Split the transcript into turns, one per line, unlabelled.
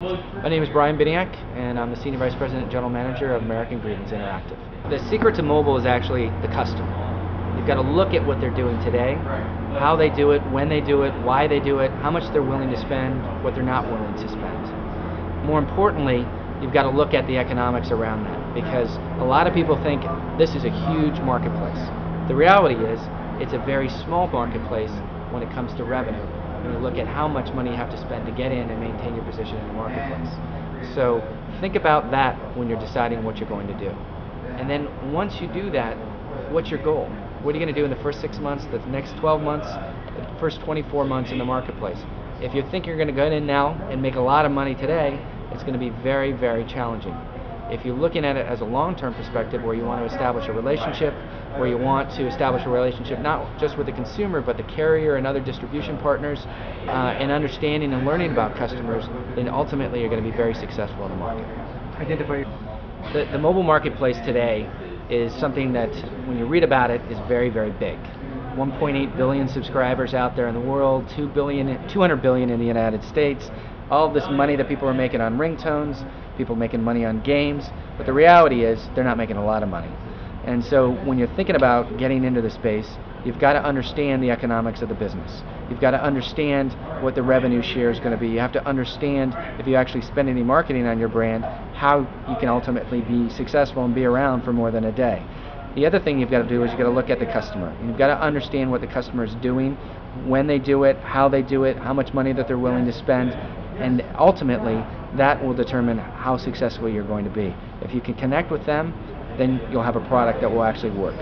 My name is Brian Biniak, and I'm the Senior Vice President and General Manager of American Grievance Interactive. The secret to mobile is actually the customer. You've got to look at what they're doing today, how they do it, when they do it, why they do it, how much they're willing to spend, what they're not willing to spend. More importantly, you've got to look at the economics around that, because a lot of people think this is a huge marketplace. The reality is, it's a very small marketplace when it comes to revenue. When you look at how much money you have to spend to get in and maintain your position in the marketplace. So think about that when you're deciding what you're going to do. And then once you do that, what's your goal? What are you going to do in the first 6 months, the next 12 months, the first 24 months in the marketplace? If you think you're going to go in now and make a lot of money today, it's going to be very, very challenging. If you're looking at it as a long-term perspective where you want to establish a relationship, where you want to establish a relationship not just with the consumer but the carrier and other distribution partners, and understanding and learning about customers, then ultimately you're going to be very successful in the market.
Identify.
The mobile marketplace today is something that, when you read about it, is very, very big. 1.8 billion subscribers out there in the world, 200 billion in the United States. All of this money that people are making on ringtones, people making money on games, but the reality is they're not making a lot of money. And so when you're thinking about getting into the space, you've got to understand the economics of the business. You've got to understand what the revenue share is going to be. You have to understand, if you actually spend any marketing on your brand, how you can ultimately be successful and be around for more than a day. The other thing you've got to do is you've got to look at the customer. You've got to understand what the customer is doing, when they do it, how they do it, how much money that they're willing to spend, and ultimately that will determine how successful you're going to be. If you can connect with them, then you'll have a product that will actually work.